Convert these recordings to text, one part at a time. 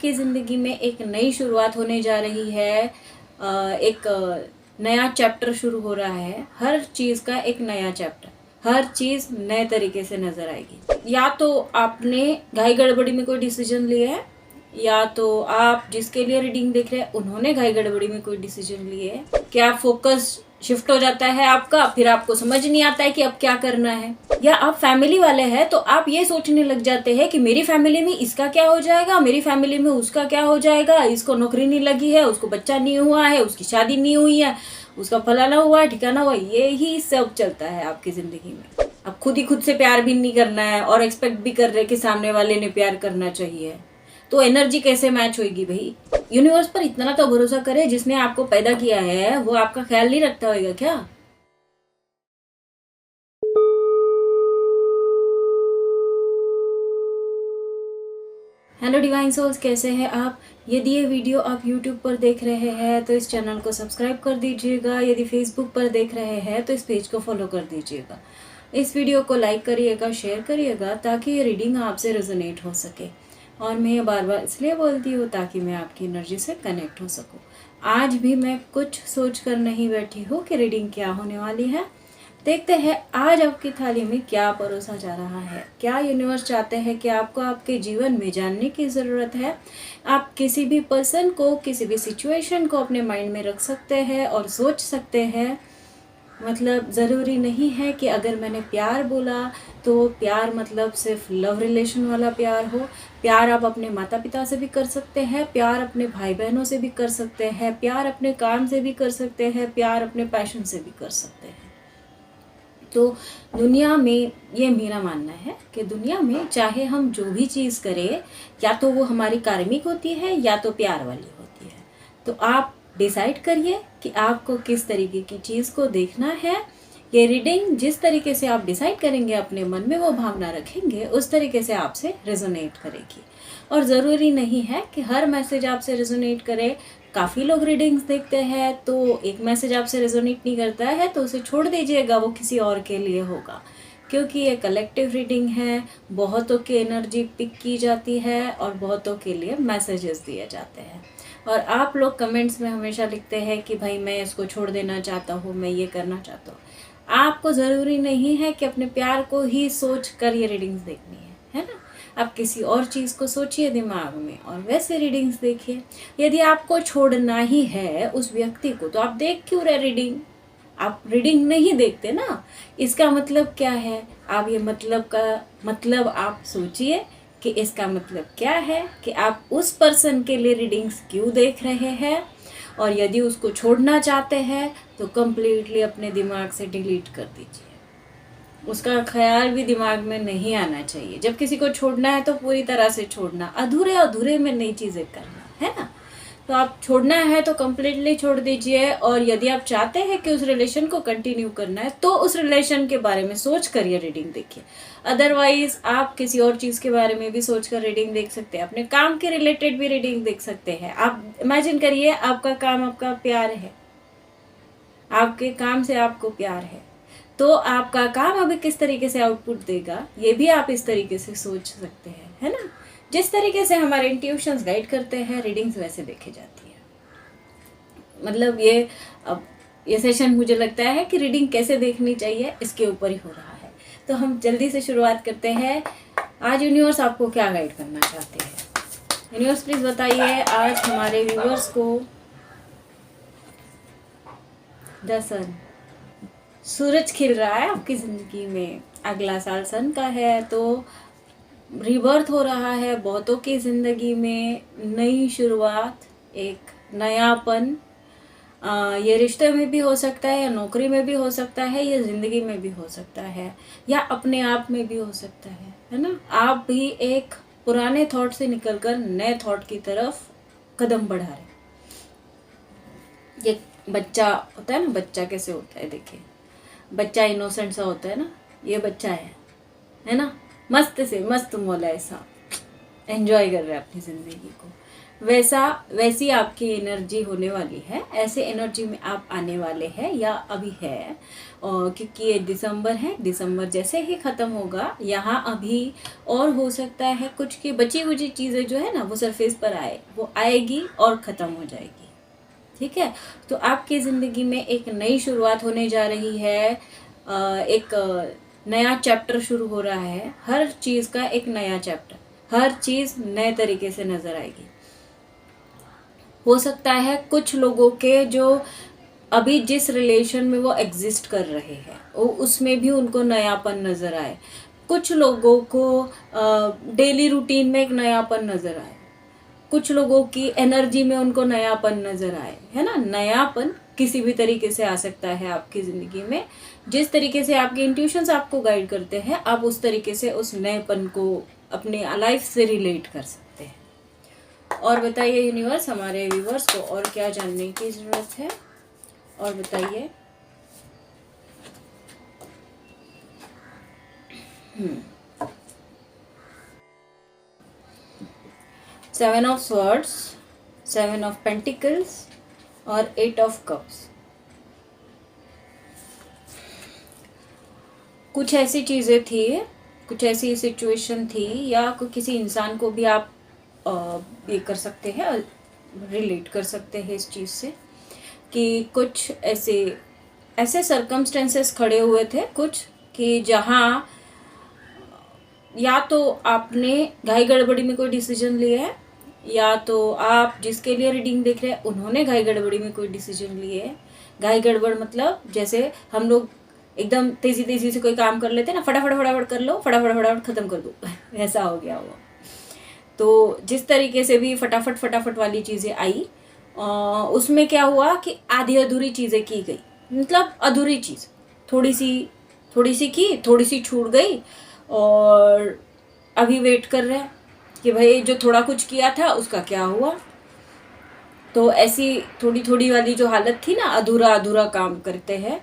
आपकी ज़िंदगी में एक नई शुरुआत होने जा रही है। एक नया चैप्टर शुरू हो रहा है। हर चीज़ का एक नया चैप्टर, हर चीज़ नए तरीके से नज़र आएगी। या तो आपने घाई गड़बड़ी में कोई डिसीजन लिया है, या तो आप जिसके लिए रीडिंग देख रहे हैं उन्होंने घाई गड़बड़ी में कोई डिसीजन लिए है। क्या फोकस शिफ्ट हो जाता है आपका, फिर आपको समझ नहीं आता है कि अब क्या करना है। या आप फैमिली वाले हैं तो आप ये सोचने लग जाते हैं कि मेरी फैमिली में इसका क्या हो जाएगा, मेरी फैमिली में उसका क्या हो जाएगा, इसको नौकरी नहीं लगी है, उसको बच्चा नहीं हुआ है, उसकी शादी नहीं हुई है, उसका फलाना हुआ है, ठिकाना हुआ। ये ही सब चलता है आपकी जिंदगी में। अब खुद ही खुद से प्यार भी नहीं करना है और एक्सपेक्ट भी कर रहे कि सामने वाले ने प्यार करना चाहिए, तो एनर्जी कैसे मैच होगी भाई। यूनिवर्स पर इतना तो भरोसा करे, जिसने आपको पैदा किया है वो आपका ख्याल नहीं रखता होगा क्या। हेलो डिवाइन सोल्स, कैसे हैं आप। यदि ये वीडियो आप यूट्यूब पर देख रहे हैं तो इस चैनल को सब्सक्राइब कर दीजिएगा। यदि फेसबुक पर देख रहे हैं तो इस पेज को फॉलो कर दीजिएगा। इस वीडियो को लाइक करिएगा, शेयर करिएगा, ताकि ये रीडिंग आपसे रेजोनेट हो सके। और मैं ये बार बार इसलिए बोलती हूँ ताकि मैं आपकी एनर्जी से कनेक्ट हो सकूँ। आज भी मैं कुछ सोच कर नहीं बैठी हूँ कि रीडिंग क्या होने वाली है। देखते हैं आज आपकी थाली में क्या परोसा जा रहा है। क्या यूनिवर्स चाहते हैं कि आपको आपके जीवन में जानने की ज़रूरत है। आप किसी भी पर्सन को, किसी भी सिचुएशन को अपने माइंड में रख सकते हैं और सोच सकते हैं। मतलब ज़रूरी नहीं है कि अगर मैंने प्यार बोला तो प्यार मतलब सिर्फ लव रिलेशन वाला प्यार हो। प्यार आप अपने माता पिता से भी कर सकते हैं, प्यार अपने भाई बहनों से भी कर सकते हैं, प्यार अपने काम से भी कर सकते हैं, प्यार अपने पैशन से भी कर सकते हैं। तो दुनिया में ये मेरा मानना है कि दुनिया में चाहे हम जो भी चीज़ करें, या तो वो हमारी कार्मिक होती है या तो प्यार वाली होती है। तो आप डिसाइड करिए कि आपको किस तरीके की चीज़ को देखना है। ये रीडिंग जिस तरीके से आप डिसाइड करेंगे, अपने मन में वो भावना रखेंगे, उस तरीके से आपसे रेजोनेट करेगी। और ज़रूरी नहीं है कि हर मैसेज आपसे रेजोनेट करे। काफ़ी लोग रीडिंग्स देखते हैं तो एक मैसेज आपसे रेजोनेट नहीं करता है तो उसे छोड़ दीजिएगा, वो किसी और के लिए होगा। क्योंकि ये कलेक्टिव रीडिंग है, बहुतों की एनर्जी पिक की जाती है और बहुतों के लिए मैसेजेस दिए जाते हैं। और आप लोग कमेंट्स में हमेशा लिखते हैं कि भाई मैं इसको छोड़ देना चाहता हूँ, मैं ये करना चाहता हूँ। आपको ज़रूरी नहीं है कि अपने प्यार को ही सोच कर ये रीडिंग्स देखनी है ना। आप किसी और चीज़ को सोचिए दिमाग में और वैसे रीडिंग्स देखिए। यदि आपको छोड़ना ही है उस व्यक्ति को तो आप देख क्यों रहे रीडिंग। आप रीडिंग नहीं देखते ना, इसका मतलब क्या है। आप ये मतलब का मतलब आप सोचिए कि इसका मतलब क्या है कि आप उस पर्सन के लिए रीडिंग्स क्यों देख रहे हैं। और यदि उसको छोड़ना चाहते हैं तो कम्प्लीटली अपने दिमाग से डिलीट कर दीजिए। उसका ख्याल भी दिमाग में नहीं आना चाहिए। जब किसी को छोड़ना है तो पूरी तरह से छोड़ना, अधूरे अधूरे में नई चीज़ें करना है ना। तो आप छोड़ना है तो कम्प्लीटली छोड़ दीजिए। और यदि आप चाहते हैं कि उस रिलेशन को कंटिन्यू करना है तो उस रिलेशन के बारे में सोच कर ये रीडिंग देखिए। अदरवाइज आप किसी और चीज़ के बारे में भी सोच कर रीडिंग देख सकते हैं, अपने काम के रिलेटेड भी रीडिंग देख सकते हैं। आप इमेजिन करिए आपका काम, आपका प्यार है, आपके काम से आपको प्यार है, तो आपका काम अभी किस तरीके से आउटपुट देगा ये भी आप इस तरीके से सोच सकते हैं, है ना। जिस तरीके से हमारे इंट्यूशंस गाइड करते हैं रीडिंग्स वैसे देखी जाती है। मतलब ये सेशन मुझे लगता है कि रीडिंग कैसे देखनी चाहिए इसके ऊपर ही हो रहा है। तो हम जल्दी से शुरुआत करते हैं। आज यूनिवर्स आपको क्या गाइड करना चाहते हैं। यूनिवर्स प्लीज बताइए आज हमारे व्यूअर्स को। द सन, सूरज खिल रहा है आपकी ज़िंदगी में। अगला साल सन का है तो रीबर्थ हो रहा है बहुतों की ज़िंदगी में। नई शुरुआत, एक नयापन। ये रिश्ते में भी हो सकता है, या नौकरी में भी हो सकता है, या ज़िंदगी में भी हो सकता है, या अपने आप में भी हो सकता है ना। आप भी एक पुराने थॉट से निकलकर नए थॉट की तरफ कदम बढ़ा रहे। ये बच्चा होता है ना, बच्चा कैसे होता है देखिए, बच्चा इनोसेंट सा होता है ना, ये बच्चा है ना, मस्त से मस्त मौला ऐसा। एंजॉय कर रहे हैं अपनी ज़िंदगी को। वैसी आपकी एनर्जी होने वाली है, ऐसे एनर्जी में आप आने वाले हैं या अभी है। और क्योंकि ये दिसंबर है, दिसंबर जैसे ही ख़त्म होगा यहाँ अभी और हो सकता है कुछ की बची हुई चीज़ें जो है ना वो सरफेस पर आए, वो आएगी और ख़त्म हो जाएगी। ठीक है, तो आपकी ज़िंदगी में एक नई शुरुआत होने जा रही है, एक नया चैप्टर शुरू हो रहा है। हर चीज़ का एक नया चैप्टर, हर चीज़ नए तरीके से नज़र आएगी। हो सकता है कुछ लोगों के जो अभी जिस रिलेशन में वो एग्जिस्ट कर रहे हैं वो उसमें भी उनको नयापन नज़र आए। कुछ लोगों को डेली रूटीन में एक नयापन नज़र आए, कुछ लोगों की एनर्जी में उनको नयापन नज़र आए, है ना। नयापन किसी भी तरीके से आ सकता है आपकी ज़िंदगी में। जिस तरीके से आपके इंट्यूशंस आपको गाइड करते हैं, आप उस तरीके से उस नएपन को अपने लाइफ से रिलेट कर सकते हैं। और बताइए यूनिवर्स, हमारे व्यूवर्स को और क्या जानने की ज़रूरत है, और बताइए। Seven of swords, seven of pentacles और एट ऑफ कप्स। कुछ ऐसी चीज़ें थी, कुछ ऐसी सिचुएशन थी, या किसी इंसान को भी आप ये कर सकते हैं, रिलेट कर सकते हैं इस चीज़ से, कि कुछ ऐसे सर्कमस्टेंसेस खड़े हुए थे कुछ, कि जहाँ या तो आपने घाई गड़बड़ी में कोई डिसीजन लिया है, या तो आप जिसके लिए रीडिंग देख रहे हैं उन्होंने घाई गड़बड़ी में कोई डिसीजन लिए है। घाई गड़बड़ मतलब जैसे हम लोग एकदम तेजी तेजी से कोई काम कर लेते हैं ना, फटाफट फटाफट कर लो, फटाफट फटाफट खत्म कर दो ऐसा हो गया वो। तो जिस तरीके से भी फटाफट फटाफट वाली चीज़ें आई, उसमें क्या हुआ कि आधी अधूरी चीज़ें की गई, मतलब अधूरी चीज़ थोड़ी सी की, थोड़ी सी छूट गई, और अभी वेट कर रहे हैं कि भाई जो थोड़ा कुछ किया था उसका क्या हुआ। तो ऐसी थोड़ी थोड़ी वाली जो हालत थी ना, अधूरा अधूरा काम करते हैं,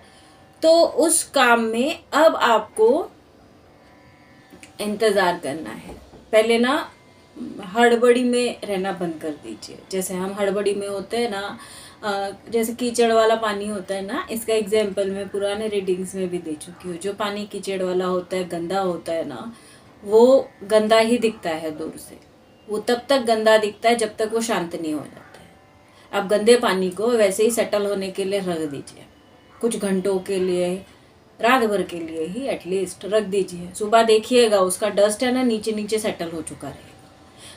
तो उस काम में अब आपको इंतज़ार करना है। पहले ना हड़बड़ी में रहना बंद कर दीजिए। जैसे हम हड़बड़ी में होते हैं ना, जैसे कीचड़ वाला पानी होता है ना, इसका एग्जाम्पल मैं पुराने रीडिंग्स में भी दे चुकी हूँ। जो पानी कीचड़ वाला होता है, गंदा होता है ना, वो गंदा ही दिखता है दूर से। वो तब तक गंदा दिखता है जब तक वो शांत नहीं हो जाता है। आप गंदे पानी को वैसे ही सेटल होने के लिए रख दीजिए, कुछ घंटों के लिए, रात भर के लिए ही एटलीस्ट रख दीजिए। सुबह देखिएगा उसका डस्ट है ना नीचे नीचे सेटल हो चुका रहेगा।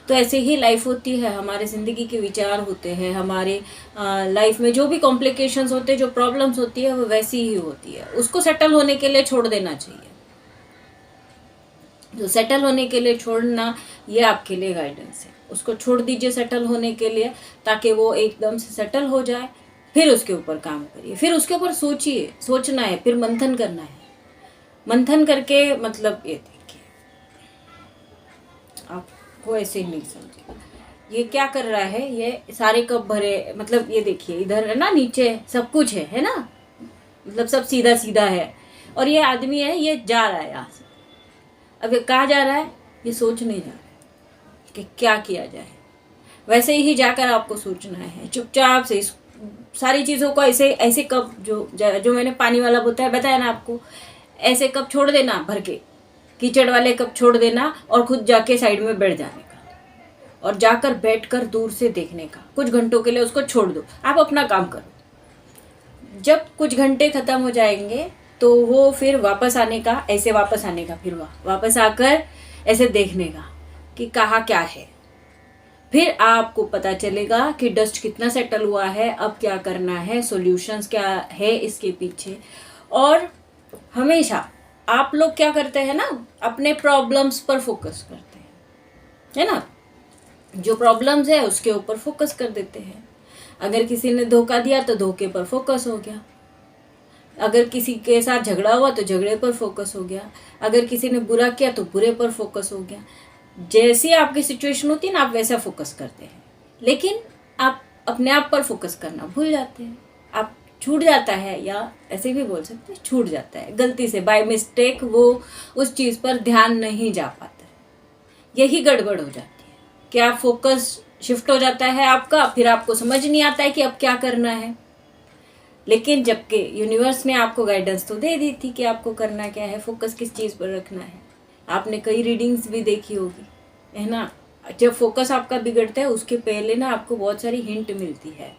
तो ऐसे ही लाइफ होती है, हमारे ज़िंदगी के विचार होते हैं, हमारे लाइफ में जो भी कॉम्प्लिकेशंस होते हैं, जो प्रॉब्लम्स होती है, वो वैसी ही होती है। उसको सेटल होने के लिए छोड़ देना चाहिए। तो सेटल होने के लिए छोड़ना, ये आपके लिए गाइडेंस है। उसको छोड़ दीजिए सेटल होने के लिए, ताकि वो एकदम से सेटल हो जाए। फिर उसके ऊपर काम करिए, फिर उसके ऊपर सोचिए। सोचना है, फिर मंथन करना है। मंथन करके मतलब ये देखिए, आपको ऐसे नहीं समझेगा ये क्या कर रहा है। ये सारे कप भरे, मतलब ये देखिए इधर है ना, नीचे सब कुछ है ना, मतलब सब सीधा सीधा है। और ये आदमी है, ये जा रहा है यहाँ से। अब ये कहाँ जा रहा है, ये सोच नहीं रहा कि क्या किया जाए। वैसे ही जाकर आपको सोचना है चुपचाप से। इस सारी चीज़ों को ऐसे कप जो मैंने पानी वाला बताया ना आपको, ऐसे कप छोड़ देना भर के, कीचड़ वाले कप छोड़ देना, और खुद जाके साइड में बैठ जाने का, और जाकर बैठकर दूर से देखने का। कुछ घंटों के लिए उसको छोड़ दो, आप अपना काम करो। जब कुछ घंटे खत्म हो जाएंगे तो वो फिर वापस आने का, ऐसे वापस आने का, फिर वापस आकर ऐसे देखने का कि कहाँ क्या है। फिर आपको पता चलेगा कि डस्ट कितना सेटल हुआ है, अब क्या करना है, सॉल्यूशंस क्या है इसके पीछे। और हमेशा आप लोग क्या करते हैं ना, अपने प्रॉब्लम्स पर फोकस करते हैं, है ना। जो प्रॉब्लम्स है उसके ऊपर फोकस कर देते हैं। अगर किसी ने धोखा दिया तो धोखे पर फोकस हो गया, अगर किसी के साथ झगड़ा हुआ तो झगड़े पर फोकस हो गया, अगर किसी ने बुरा किया तो बुरे पर फोकस हो गया। जैसी आपकी सिचुएशन होती है ना, आप वैसा फोकस करते हैं, लेकिन आप अपने आप पर फोकस करना भूल जाते हैं। आप छूट जाता है, या ऐसे भी बोल सकते हैं छूट जाता है, गलती से बाय मिस्टेक वो उस चीज़ पर ध्यान नहीं जा पाता है। यही गड़बड़ हो जाती है। क्या फोकस शिफ्ट हो जाता है आपका, फिर आपको समझ नहीं आता है कि अब क्या करना है। लेकिन जबकि यूनिवर्स ने आपको गाइडेंस तो दे दी थी कि आपको करना क्या है, फोकस किस चीज़ पर रखना है। आपने कई रीडिंग्स भी देखी होगी, है ना। जब फोकस आपका बिगड़ता है उसके पहले ना आपको बहुत सारी हिंट मिलती है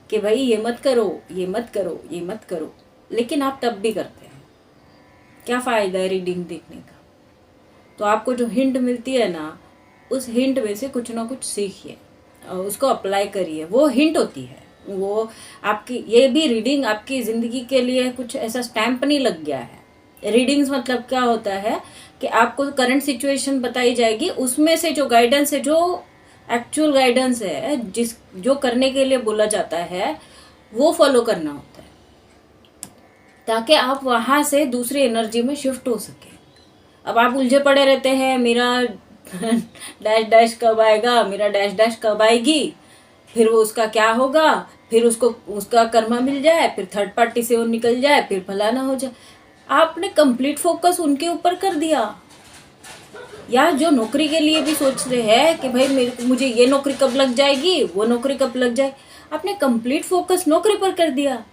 कि भाई ये मत करो, ये मत करो, ये मत करो, लेकिन आप तब भी करते हैं। क्या फ़ायदा है रीडिंग देखने का। तो आपको जो हिंट मिलती है ना, उस हिंट में से कुछ ना कुछ सीखिए और उसको अप्लाई करिए। वो हिंट होती है, वो आपकी ये भी रीडिंग आपकी ज़िंदगी के लिए कुछ ऐसा स्टैम्प नहीं लग गया है। रीडिंग्स मतलब क्या होता है कि आपको करंट सिचुएशन बताई जाएगी, उसमें से जो गाइडेंस है, जो एक्चुअल गाइडेंस है, जो करने के लिए बोला जाता है, वो फॉलो करना होता है ताकि आप वहाँ से दूसरी एनर्जी में शिफ्ट हो सके। अब आप उलझे पड़े रहते हैं, मेरा डैश डैश कब आएगा, मेरा डैश डैश कब आएगी, फिर वो उसका क्या होगा, फिर उसको उसका कर्मा मिल जाए, फिर थर्ड पार्टी से वो निकल जाए, फिर फलाना हो जाए। आपने कंप्लीट फोकस उनके ऊपर कर दिया। या जो नौकरी के लिए भी सोच रहे हैं कि भाई मुझे ये नौकरी कब लग जाएगी, वो नौकरी कब लग जाए, आपने कंप्लीट फोकस नौकरी पर कर दिया।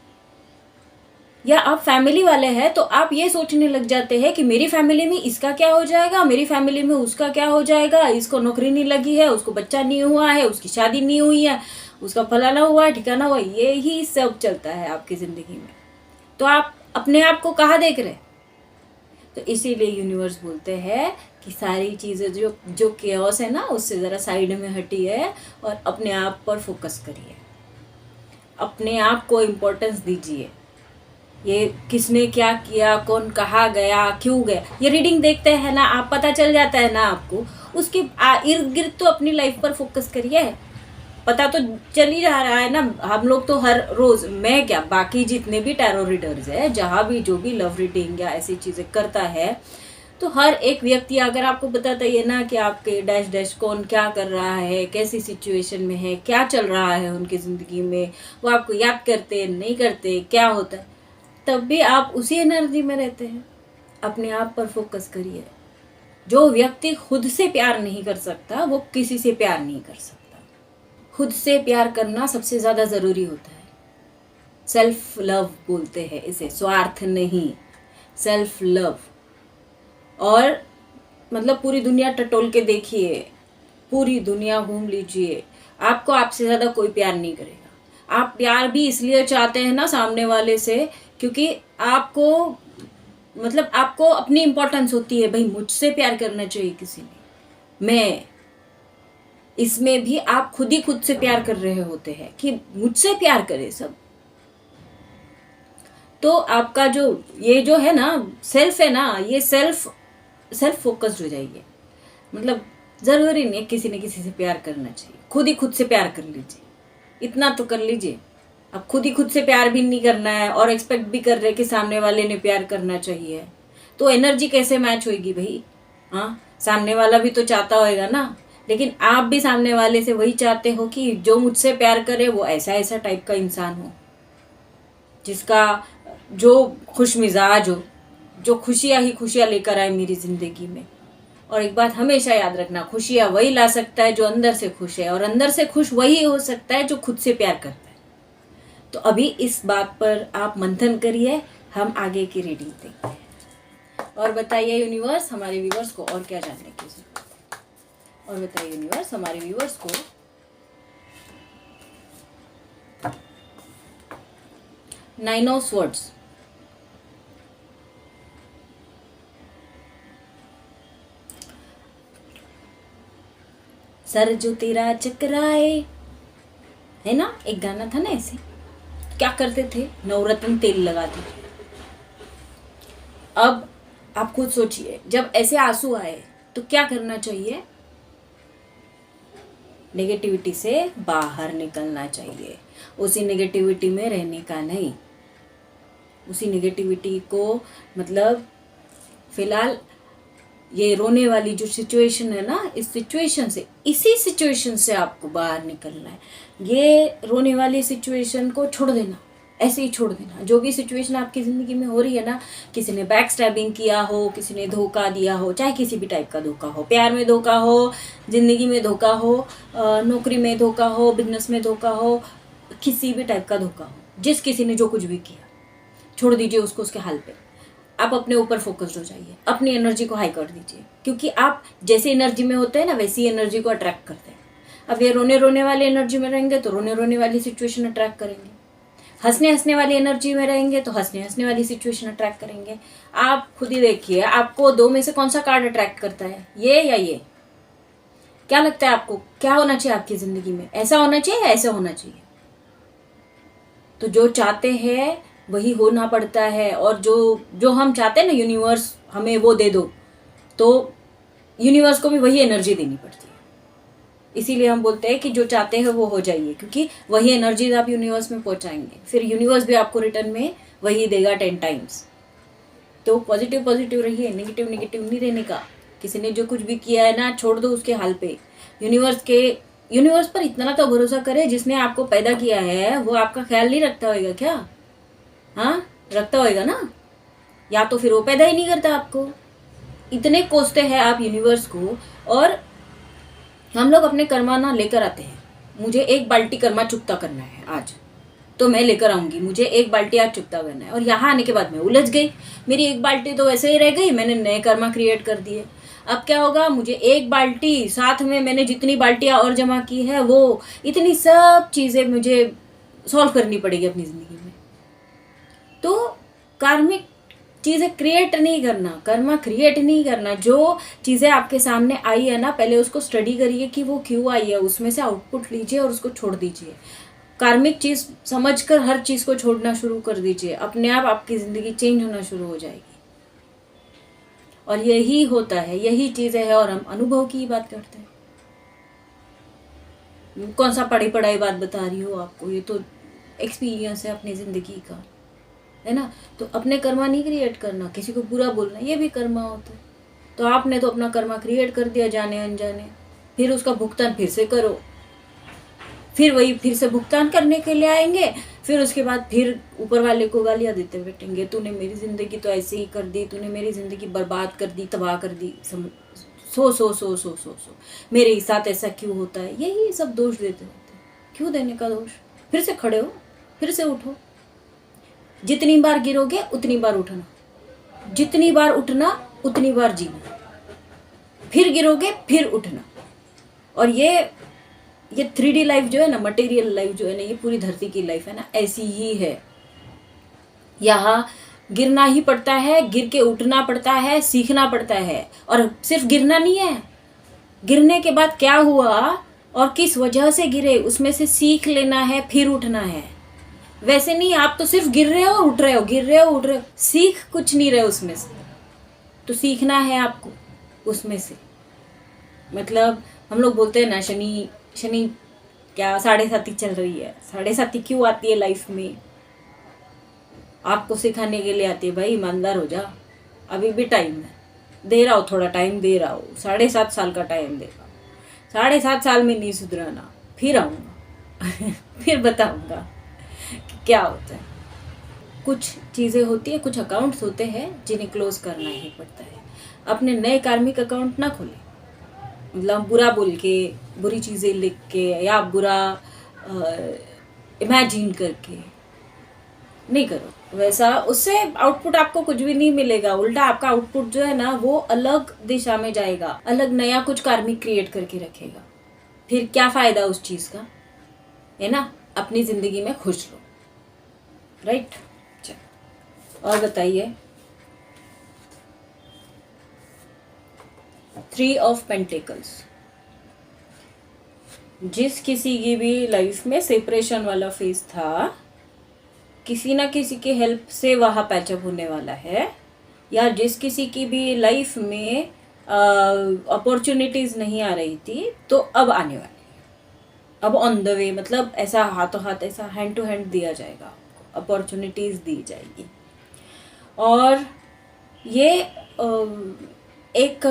या आप फैमिली वाले हैं तो आप ये सोचने लग जाते हैं कि मेरी फैमिली में इसका क्या हो जाएगा, मेरी फैमिली में उसका क्या हो जाएगा, इसको नौकरी नहीं लगी है, उसको बच्चा नहीं हुआ है, उसकी शादी नहीं हुई है, उसका फलाना हुआ है, ठिकाना हुआ, ये ही सब चलता है आपकी ज़िंदगी में। तो आप अपने आप को कहाँ देख रहे? तो इसीलिए यूनिवर्स बोलते हैं कि सारी चीज़ें जो केओस है ना, उससे ज़रा साइड में हटिए और अपने आप पर फोकस करिए, अपने आप को इम्पोर्टेंस दीजिए। ये किसने क्या किया, कौन कहाँ गया, क्यों गया, ये रीडिंग देखते हैं ना आप, पता चल जाता है ना आपको। उसके इर्द गिर्द तो अपनी लाइफ पर फोकस करिए, पता तो चल ही जा रहा है ना। हम लोग तो हर रोज, मैं क्या बाकी जितने भी टैरो रीडर्स है, जहाँ भी जो भी लव रीडिंग या ऐसी चीज़ें करता है, तो हर एक व्यक्ति अगर आपको बताता है ना कि आपके डैश डैश कौन क्या कर रहा है, कैसी सिचुएशन में है, क्या चल रहा है उनकी ज़िंदगी में, वो आपको याद करते नहीं करते, क्या होता है, तब भी आप उसी एनर्जी में रहते हैं। अपने आप पर फोकस करिए। जो व्यक्ति खुद से प्यार नहीं कर सकता वो किसी से प्यार नहीं कर सकता। खुद से प्यार करना सबसे ज़्यादा ज़रूरी होता है। सेल्फ लव बोलते हैं इसे, स्वार्थ नहीं, सेल्फ लव। और मतलब पूरी दुनिया टटोल के देखिए, पूरी दुनिया घूम लीजिए, आपको आपसे ज़्यादा कोई प्यार नहीं करेगा। आप प्यार भी इसलिए चाहते हैं ना सामने वाले से, क्योंकि आपको मतलब आपको अपनी इम्पोर्टेंस होती है, भाई मुझसे प्यार करना चाहिए किसी ने, मैं। इसमें भी आप खुद ही खुद से प्यार कर रहे होते हैं कि मुझसे प्यार करे सब। तो आपका जो ये जो है ना सेल्फ है ना, ये सेल्फ फोकस्ड हो जाइए। मतलब ज़रूरी नहीं है किसी न किसी से प्यार करना चाहिए, खुद ही खुद से प्यार कर लीजिए, इतना तो कर लीजिए। अब खुद ही खुद से प्यार भी नहीं करना है और एक्सपेक्ट भी कर रहे कि सामने वाले ने प्यार करना चाहिए, तो एनर्जी कैसे मैच होगी भाई। हाँ, सामने वाला भी तो चाहता होएगा ना, लेकिन आप भी सामने वाले से वही चाहते हो कि जो मुझसे प्यार करे वो ऐसा ऐसा टाइप का इंसान हो, जिसका जो खुश मिजाज हो, जो खुशियाँ ही खुशियाँ लेकर आए मेरी ज़िंदगी में। और एक बात हमेशा याद रखना, खुशियाँ वही ला सकता है जो अंदर से खुश है, और अंदर से खुश वही हो सकता है जो खुद से प्यार करता है। तो अभी इस बात पर आप मंथन करिए, हम आगे की रीडिंग देखते हैं। और बताइए यूनिवर्स हमारे व्यूवर्स को और क्या जानने की जरूरत है, और बताइए यूनिवर्स हमारे व्यूवर्स को नाइन ऑफ स्वर्ड्स, सर जो तेरा चकराए, है ना, एक गाना था ना ऐसे, क्या करते थे, नवरत्न तेल लगाते थे। अब आप खुद सोचिए, जब ऐसे आंसू आए तो क्या करना चाहिए, नेगेटिविटी से बाहर निकलना चाहिए, उसी नेगेटिविटी में रहने का नहीं। उसी नेगेटिविटी को मतलब फिलहाल ये रोने वाली जो सिचुएशन है ना, इस सिचुएशन से, इसी सिचुएशन से आपको बाहर निकलना है। ये रोने वाली सिचुएशन को छोड़ देना, ऐसे ही छोड़ देना। जो भी सिचुएशन आपकी ज़िंदगी में हो रही है ना, किसी ने बैक स्टैबिंग किया हो, किसी ने धोखा दिया हो, चाहे किसी भी टाइप का धोखा हो, प्यार में धोखा हो, ज़िंदगी में धोखा हो, नौकरी में धोखा हो, बिजनेस में धोखा हो, किसी भी टाइप का धोखा हो, जिस किसी ने जो कुछ भी किया, छोड़ दीजिए उसको उसके हाल पे। आप अपने ऊपर फोकस्ड हो जाइए, अपनी एनर्जी को हाई कर दीजिए, क्योंकि आप जैसे एनर्जी में होते हैं ना, वैसी एनर्जी को अट्रैक्ट करते हैं। अब ये रोने रोने वाली एनर्जी में रहेंगे तो रोने रोने वाली सिचुएशन अट्रैक्ट करेंगे, हंसने हंसने वाली एनर्जी में रहेंगे तो हंसने हंसने वाली सिचुएशन अट्रैक्ट करेंगे। आप खुद ही देखिए, आपको दो में से कौन सा कार्ड अट्रैक्ट करता है, ये या ये? क्या लगता है आपको, क्या होना चाहिए आपकी जिंदगी में? ऐसा होना चाहिए या ऐसा होना चाहिए? तो जो चाहते हैं वही होना पड़ता है, और जो जो हम चाहते हैं ना, यूनिवर्स हमें वो दे दो, तो यूनिवर्स को भी वही एनर्जी देनी पड़ती है। इसीलिए हम बोलते हैं कि जो चाहते हैं वो हो जाइए, क्योंकि वही एनर्जीज आप यूनिवर्स में पहुंचाएंगे, फिर यूनिवर्स भी आपको रिटर्न में वही देगा 10 टाइम्स। तो पॉजिटिव पॉजिटिव रहिए, नेगेटिव नेगेटिव नहीं रहने का। किसी ने जो कुछ भी किया है ना, छोड़ दो उसके हाल पे। यूनिवर्स पर इतना तो भरोसा करे, जिसने आपको पैदा किया है वो आपका ख्याल नहीं रखता होगा क्या? हाँ, रखता होगा ना, या तो फिर वो पैदा ही नहीं करता आपको। इतने कोसते हैं आप यूनिवर्स को, और हम लोग अपने कर्मा ना लेकर आते हैं। मुझे 1 बाल्टी कर्मा चुकता करना है आज, तो मैं लेकर आऊंगी, मुझे 1 बाल्टी आज चुकता करना है। और यहाँ आने के बाद मैं उलझ गई, मेरी 1 बाल्टी तो वैसे ही रह गई, मैंने नए कर्मा क्रिएट कर दिए। अब क्या होगा, मुझे 1 बाल्टी, साथ में मैंने जितनी बाल्टियां और जमा की है, वो इतनी सब चीज़ें मुझे सॉल्व करनी पड़ेगी अपनी ज़िंदगी में। तो कार्मिक चीज़ें क्रिएट नहीं करना, कर्मा क्रिएट नहीं करना। जो चीज़ें आपके सामने आई है ना, पहले उसको स्टडी करिए कि वो क्यों आई है, उसमें से आउटपुट लीजिए और उसको छोड़ दीजिए। कार्मिक चीज़ समझकर हर चीज़ को छोड़ना शुरू कर दीजिए, अपने आप आपकी ज़िंदगी चेंज होना शुरू हो जाएगी। और यही होता है, यही चीज़ें है, और हम अनुभव की बात करते हैं। कौन सा पढ़ी पढ़ाई बात बता रही हो आपको, ये तो एक्सपीरियंस है अपनी ज़िंदगी का, है ना। तो अपने कर्मा नहीं क्रिएट करना, किसी को बुरा बोलना, ये भी कर्मा होता है। तो आपने तो अपना कर्मा क्रिएट कर दिया जाने अनजाने, फिर उसका भुगतान फिर से करो, फिर वही फिर से भुगतान करने के लिए आएंगे, फिर उसके बाद फिर ऊपर वाले को गालियाँ देते बैठेंगे, तूने मेरी ज़िंदगी तो ऐसे ही कर दी, तूने मेरी ज़िंदगी बर्बाद कर दी, तबाह कर दी, सो मेरे साथ ऐसा क्यों होता है, यही सब दोष देते होते हैं। क्यों देने का दोष? फिर से खड़े हो, फिर से उठो। जितनी बार गिरोगे उतनी बार उठना, जितनी बार उठना उतनी बार जीना, फिर गिरोगे फिर उठना। और ये 3D लाइफ जो है ना, मटेरियल लाइफ जो है ना, ये पूरी धरती की लाइफ है ना, ऐसी ही है। यहाँ गिरना ही पड़ता है, गिर के उठना पड़ता है, सीखना पड़ता है। और सिर्फ गिरना नहीं है, गिरने के बाद क्या हुआ और किस वजह से गिरे, उसमें से सीख लेना है, फिर उठना है। वैसे नहीं, आप तो सिर्फ गिर रहे हो और उठ रहे हो, गिर रहे हो उठ रहे हो, सीख कुछ नहीं रहे उसमें से। तो सीखना है आपको उसमें से। मतलब हम लोग बोलते हैं ना, शनि क्या 7.5 चल रही है, 7.5 क्यों आती है लाइफ में? आपको सिखाने के लिए आती है, भाई ईमानदार हो जा, अभी भी टाइम है, दे रहा हूँ, थोड़ा टाइम दे रहा हूँ, 7.5 साल का टाइम दे रहा हूँ। 7.5 साल में नहीं सुधराना, फिर आऊँगा फिर बताऊँगा कि क्या होता है। कुछ चीज़ें होती है, कुछ अकाउंट्स होते हैं जिन्हें क्लोज करना ही पड़ता है। अपने नए कार्मिक अकाउंट ना खोलें, मतलब बुरा बोल के, बुरी चीज़ें लिख के, या बुरा इमेजिन करके नहीं करो वैसा। उससे आउटपुट आपको कुछ भी नहीं मिलेगा, उल्टा आपका आउटपुट जो है ना, वो अलग दिशा में जाएगा, अलग नया कुछ कार्मिक क्रिएट करके रखेगा। फिर क्या फ़ायदा उस चीज़ का, है ना। अपनी ज़िंदगी में खुश रहो, राइट। चलो और बताइए। 3 ऑफ पेंटिकल्स, जिस किसी की भी लाइफ में सेपरेशन वाला फेज था, किसी ना किसी की हेल्प से वहाँ पैचअप होने वाला है, या जिस किसी की भी लाइफ में अपॉर्चुनिटीज़ नहीं आ रही थी, तो अब आने वाली है, अब ऑन द वे। मतलब ऐसा हाथों हाथ, ऐसा हैंड टू हैंड दिया जाएगा आपको, अपॉर्चुनिटीज़ दी जाएगी। और ये एक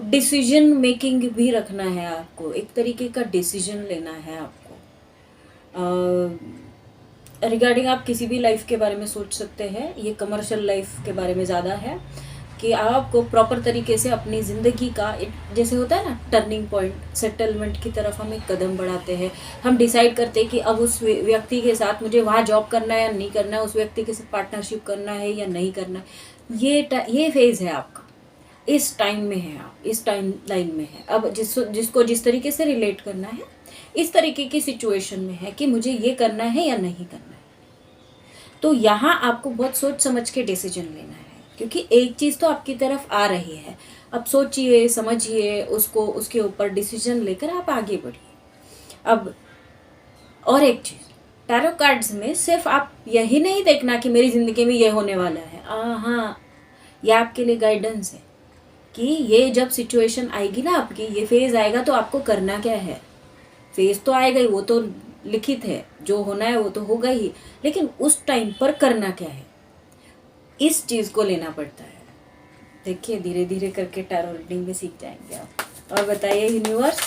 डिसीजन मेकिंग भी रखना है आपको, एक तरीके का डिसीजन लेना है आपको। रिगार्डिंग आप किसी भी लाइफ के बारे में सोच सकते हैं। ये कमर्शियल लाइफ के बारे में ज़्यादा है कि आपको प्रॉपर तरीके से अपनी ज़िंदगी का जैसे होता है ना टर्निंग पॉइंट, सेटलमेंट की तरफ हम एक कदम बढ़ाते हैं। हम डिसाइड करते हैं कि अब उस व्यक्ति के साथ मुझे वहाँ जॉब करना है या नहीं करना है, उस व्यक्ति के साथ पार्टनरशिप करना है या नहीं करना है। ये फेज़ है आपका, इस टाइम में है, आप इस टाइम लाइन में है। अब जिसको जिस तरीके से रिलेट करना है, इस तरीके की सिचुएशन में है कि मुझे ये करना है या नहीं करना है। तो यहाँ आपको बहुत सोच समझ के डिसीजन लेना है, क्योंकि एक चीज़ तो आपकी तरफ आ रही है। अब सोचिए, समझिए उसको, उसके ऊपर डिसीजन लेकर आप आगे बढ़िए। अब और एक चीज़, टैरो कार्ड्स में सिर्फ आप यही नहीं देखना कि मेरी ज़िंदगी में ये होने वाला है। हाँ, ये आपके लिए गाइडेंस है कि ये जब सिचुएशन आएगी ना आपकी, ये फेज़ आएगा तो आपको करना क्या है। फेज़ तो आएगा ही, वो तो लिखित है, जो होना है वो तो होगा ही, लेकिन उस टाइम पर करना क्या है, इस चीज़ को लेना पड़ता है। देखिए धीरे धीरे करके टैरो रीडिंग में सीख जाएंगे आप। और बताइए यूनिवर्स,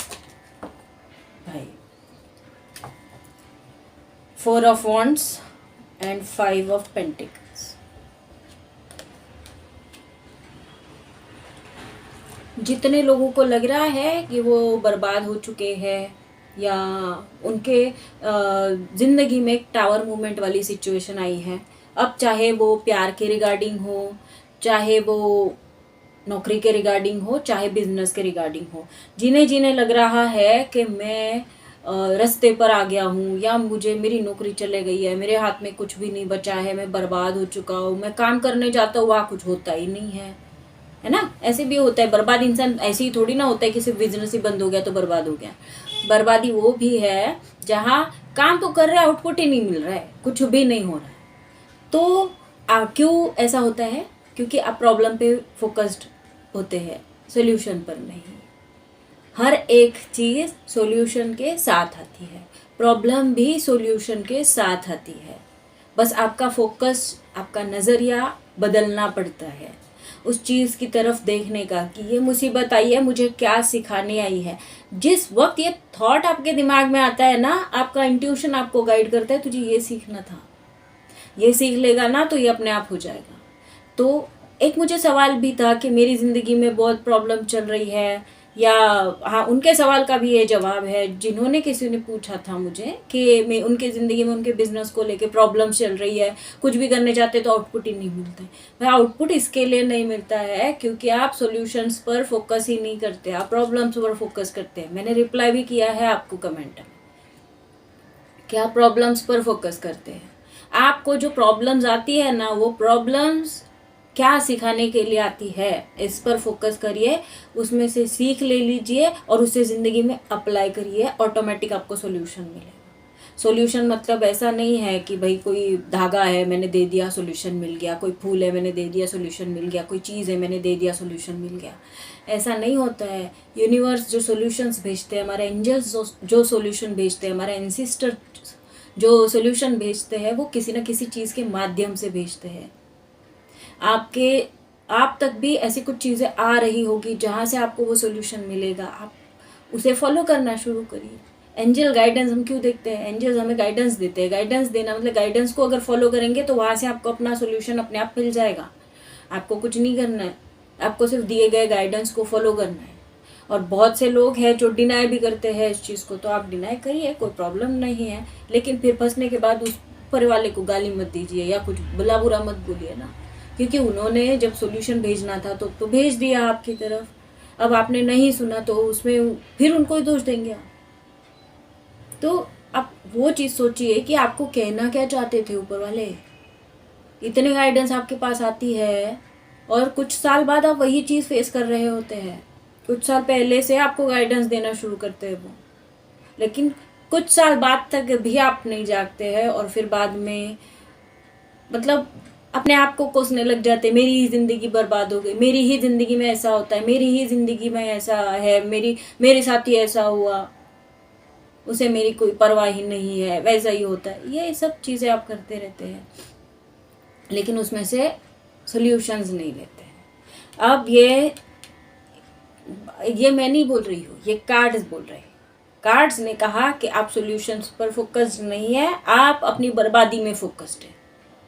भाई 4 of wands and 5 of pentacles. जितने लोगों को लग रहा है कि वो बर्बाद हो चुके हैं या उनके ज़िंदगी में एक टावर मूवमेंट वाली सिचुएशन आई है, अब चाहे वो प्यार के रिगार्डिंग हो, चाहे वो नौकरी के रिगार्डिंग हो, चाहे बिजनेस के रिगार्डिंग हो, जिन्हें जिन्हें लग रहा है कि मैं रास्ते पर आ गया हूँ या मुझे मेरी नौकरी चले गई है, मेरे हाथ में कुछ भी नहीं बचा है, मैं बर्बाद हो चुका हूँ, मैं काम करने जाता हूँ वहाँ कुछ होता ही नहीं है ना। ऐसे भी होता है, बर्बाद इंसान ऐसे ही थोड़ी ना होता है कि सिर्फ बिजनेस ही बंद हो गया तो बर्बाद हो गया। बर्बादी वो भी है जहाँ काम तो कर रहे हैं, आउटपुट ही नहीं मिल रहा है, कुछ भी नहीं हो रहा है। तो क्यों ऐसा होता है? क्योंकि आप प्रॉब्लम पे फोकस्ड होते हैं, सोल्यूशन पर नहीं। हर एक चीज़ सोल्यूशन के साथ आती है, प्रॉब्लम भी सोल्यूशन के साथ आती है। बस आपका फोकस, आपका नज़रिया बदलना पड़ता है उस चीज़ की तरफ देखने का कि ये मुसीबत आई है, मुझे क्या सिखाने आई है। जिस वक्त ये थॉट आपके दिमाग में आता है ना, आपका इंट्यूशन आपको गाइड करता है, तुझे ये सीखना था, ये सीख लेगा ना तो ये अपने आप हो जाएगा। तो एक मुझे सवाल भी था कि मेरी ज़िंदगी में बहुत प्रॉब्लम चल रही है, या हाँ, उनके सवाल का भी ये जवाब है जिन्होंने किसी ने पूछा था मुझे कि मैं उनके ज़िंदगी में उनके बिजनेस को लेके प्रॉब्लम चल रही है, कुछ भी करने जाते तो आउटपुट ही नहीं मिलता है। भाई आउटपुट इसके लिए नहीं मिलता है क्योंकि आप सॉल्यूशंस पर फोकस ही नहीं करते, आप प्रॉब्लम्स पर फोकस करते हैं। मैंने रिप्लाई भी किया है आपको कमेंट में कि आप प्रॉब्लम्स पर फोकस करते हैं। आपको जो प्रॉब्लम्स आती है ना, वो प्रॉब्लम्स क्या सिखाने के लिए आती है, इस पर फोकस करिए, उसमें से सीख ले लीजिए और उसे ज़िंदगी में अप्लाई करिए, ऑटोमेटिक आपको सॉल्यूशन मिलेगा। सॉल्यूशन मतलब ऐसा नहीं है कि भाई कोई धागा है मैंने दे दिया सॉल्यूशन मिल गया, कोई फूल है मैंने दे दिया सॉल्यूशन मिल गया, कोई चीज़ है मैंने दे दिया सॉल्यूशन मिल गया। ऐसा नहीं होता है। यूनिवर्स जो सॉल्यूशंस भेजते हैं, हमारे एंजल्स जो सॉल्यूशन भेजते हैं, हमारे एंसिस्टर जो सॉल्यूशन भेजते हैं, वो किसी न किसी चीज़ के माध्यम से भेजते हैं। आप तक भी ऐसी कुछ चीज़ें आ रही होगी जहाँ से आपको वो सॉल्यूशन मिलेगा। आप उसे फॉलो करना शुरू करिए। एंजल गाइडेंस हम क्यों देखते हैं? एंजल्स हमें गाइडेंस देते हैं। गाइडेंस देना मतलब गाइडेंस को अगर फॉलो करेंगे तो वहाँ से आपको अपना सॉल्यूशन अपने आप मिल जाएगा। आपको कुछ नहीं करना है, आपको सिर्फ दिए गए गाइडेंस को फॉलो करना है। और बहुत से लोग हैं जो डिनाई भी करते हैं इस चीज़ को, तो आप डिनाई करिए, कोई प्रॉब्लम नहीं है, लेकिन फिर फंसने के बाद उस ऊपर वाले को गाली मत दीजिए या कुछ बुला बुरा मत बोलिए ना, क्योंकि उन्होंने जब सॉल्यूशन भेजना था तो भेज दिया आपकी तरफ। अब आपने नहीं सुना तो उसमें फिर उनको ही दोष देंगे आप। तो आप वो चीज़ सोचिए कि आपको कहना क्या चाहते थे ऊपर वाले। इतने गाइडेंस आपके पास आती है और कुछ साल बाद आप वही चीज़ फेस कर रहे होते हैं। कुछ साल पहले से आपको गाइडेंस देना शुरू करते हैं वो, लेकिन कुछ साल बाद तक भी आप नहीं जागते हैं और फिर बाद में मतलब अपने आप को कोसने लग जाते, मेरी ही ज़िंदगी बर्बाद हो गई, मेरी ही ज़िंदगी में ऐसा होता है, मेरी ही ज़िंदगी में ऐसा है, मेरे साथ ही ऐसा हुआ, उसे मेरी कोई परवाह ही नहीं है, वैसा ही होता है। ये सब चीज़ें आप करते रहते हैं, लेकिन उसमें से सॉल्यूशंस नहीं लेते हैं। अब ये मैं नहीं बोल रही हूँ, ये कार्ड्स बोल रहे हैं। कार्ड्स ने कहा कि आप सॉल्यूशंस पर फोकस्ड नहीं है, आप अपनी बर्बादी में फोकस्ड है।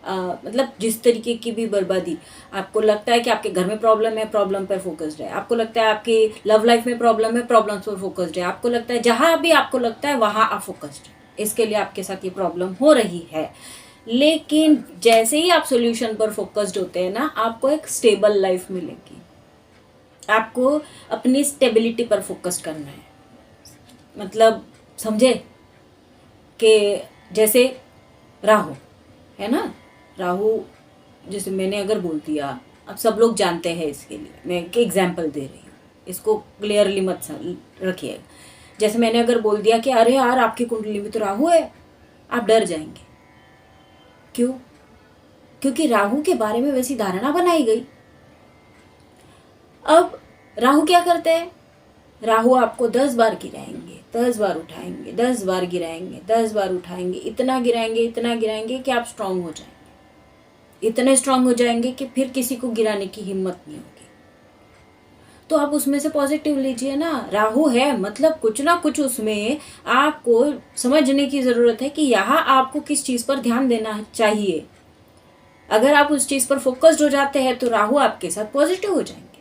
मतलब जिस तरीके की भी बर्बादी, आपको लगता है कि आपके घर में प्रॉब्लम है, प्रॉब्लम पर फोकस्ड है। आपको लगता है आपकी लव लाइफ में प्रॉब्लम है, प्रॉब्लम्स पर फोकस्ड है। आपको लगता है जहां भी आपको लगता है वहां आप फोकस्ड है। इसके लिए आपके साथ ये प्रॉब्लम हो रही है। लेकिन जैसे ही आप सॉल्यूशन पर फोकस्ड होते हैं ना, आपको एक स्टेबल लाइफ मिलेगी। आपको अपनी स्टेबिलिटी पर फोकस करना है। मतलब समझे कि जैसे राहु है ना, राहु जैसे मैंने अगर बोल दिया, अब सब लोग जानते हैं, इसके लिए मैं एक एग्जाम्पल दे रही हूँ, इसको क्लियरली मत रखिएगा। जैसे मैंने अगर बोल दिया कि अरे यार आपकी कुंडली में तो राहु है, आप डर जाएंगे। क्यों? क्योंकि राहु के बारे में वैसी धारणा बनाई गई। अब राहु क्या करते हैं? राहु आपको 10 बार गिराएंगे, 10 बार उठाएंगे, 10 बार गिराएंगे, 10 बार उठाएंगे, इतना गिराएंगे कि आप स्ट्रांग हो जाएंगे। इतने स्ट्रांग हो जाएंगे कि फिर किसी को गिराने की हिम्मत नहीं होगी। तो आप उसमें से पॉजिटिव लीजिए ना। राहु है मतलब कुछ ना कुछ उसमें आपको समझने की जरूरत है कि यहाँ आपको किस चीज पर ध्यान देना चाहिए। अगर आप उस चीज पर फोकस्ड हो जाते हैं तो राहु आपके साथ पॉजिटिव हो जाएंगे।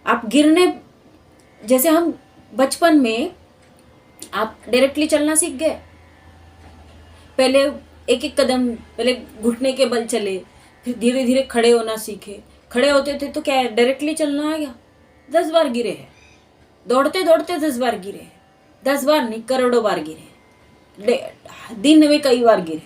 आप गिरने, जैसे हम बचपन में आप डायरेक्टली चलना सीख गए, पहले एक एक कदम, पहले घुटने के बल चले, फिर धीरे धीरे खड़े होना सीखे। खड़े होते थे तो क्या डायरेक्टली चलना आ गया? 10 बार गिरे हैं, दौड़ते दौड़ते 10 बार गिरे हैं, 10 बार नहीं करोड़ों बार गिरे, दिन में कई बार गिरे।